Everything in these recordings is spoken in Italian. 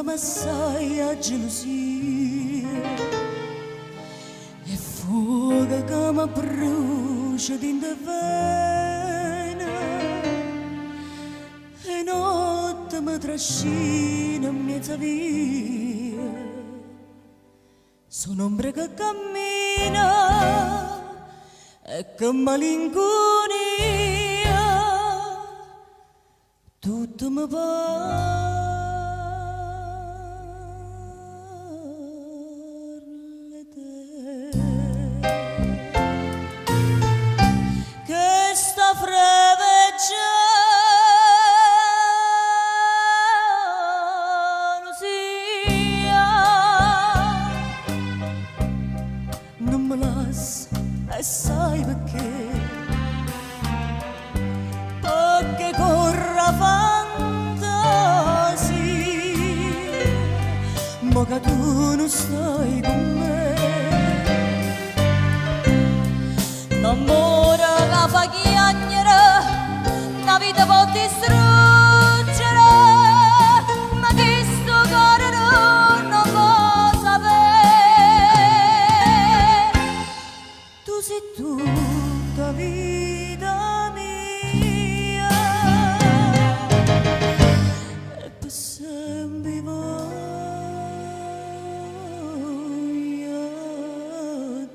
ma sai a gelosia e fuoco che mi brucia dentro vena e notte mi trascina in mezzo via. Sono ombre che cammina e che malinconia tutto mi parla te che sta freveggiosia non me lascia e sai perché corra fantasia ma che tu non stai con me l'amore che fa chiagnere la vita può distruggere ma che sto cuore non può sapere tu sei tutta vita mia e per sempre voglio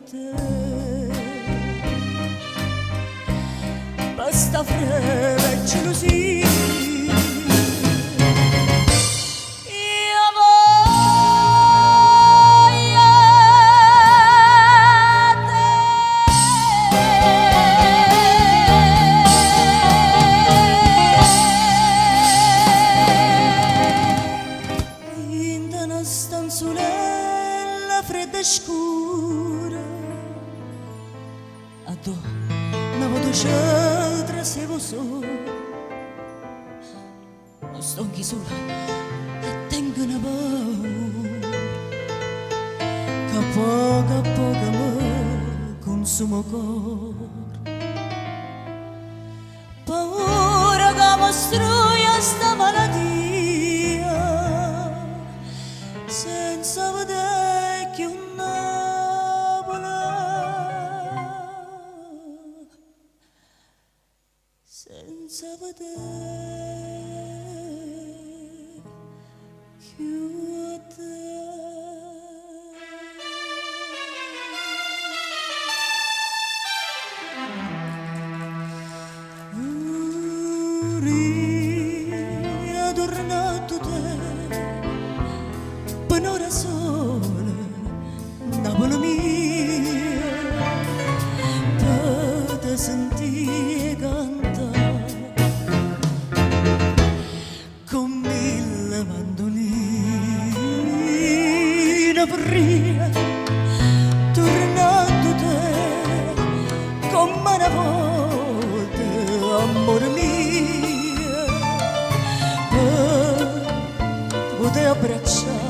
te basta freve e gelosia stanzulella fredda e scura addo una voce trasevo solo non sto anche sola e tengo una paura che poco a poco mi consuma cuore paura che mostruia sta malattia senza vedere che un'avola senza vedere che te adornato te un'ora sola, Napoli mia, per te sentire cantare con mille mandoline fria, tornando te come una volta, amore mio, per poter abbracciare.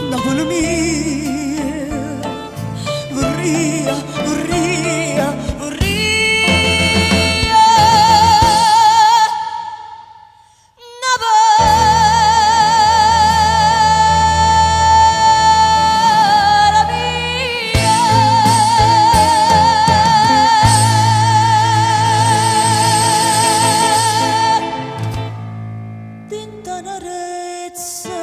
Napoli mia, vorria, vorria, vorria, Napoli mia, tintanarezza.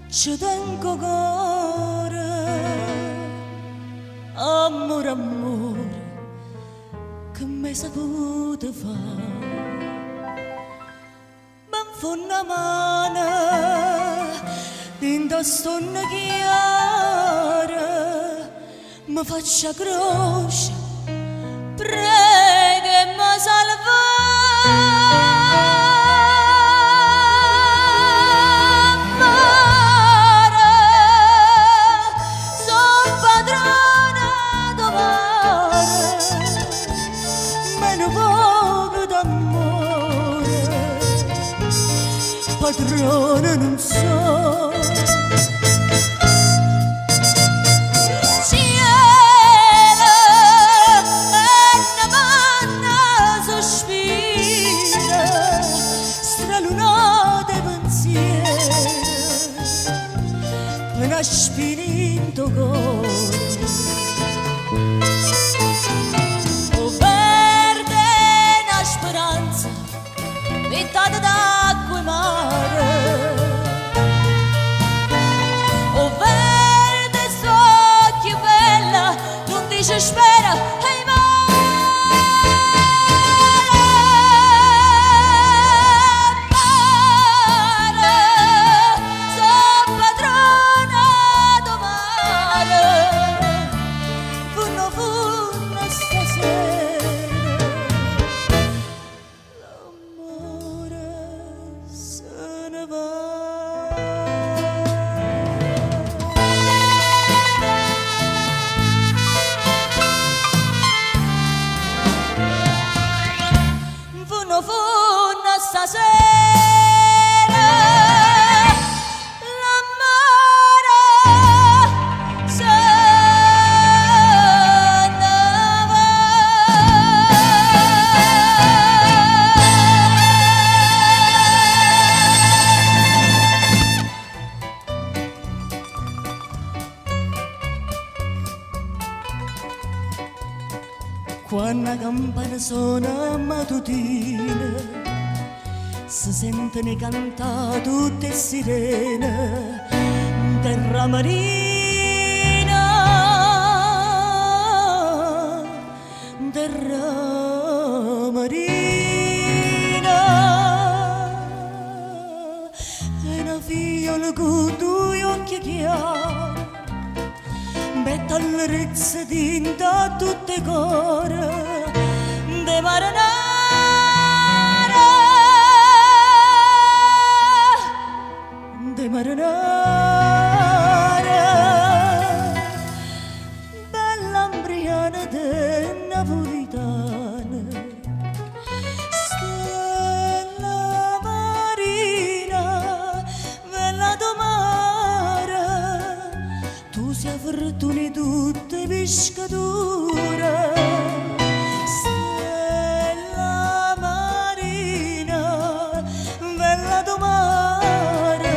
Ci tengo cuore, amore, amore, che mi hai saputo fare. Ma fa una mano, dentro stonna chiara, mi faccia croce, prego. Padrone non so, cielo e una manna sospira, stralunate pensiero, una spinto cuore. O verde una speranza, vittata d'acqua e mare. O verde s'occhio bella, non dice spera, e mare, so padrona do mare, funno funno stasera, l'amore se ne va. Funno funno stasera, l'amore se ne va. Quando la campana suona mattutina, si sentono cantare tutte le sirene, terra marina, terra marina, e una figliola con due occhi chiari, mette all'arezzo tinta tutte core de marinare, de marinare, bella ambriana de napolitana, stella marina, bella do mare, tu sia fortuna tutte pescatura, stella marina, bella do mare,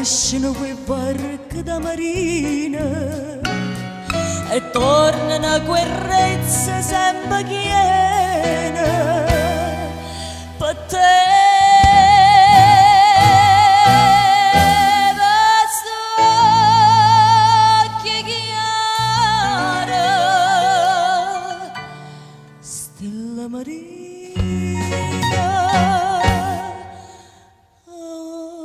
escono quei barche da marina e tornano querrezze sempre piene per te. Stella Marina, on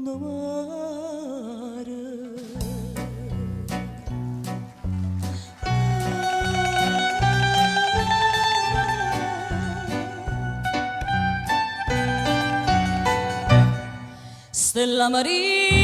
the mare. Stella Marina.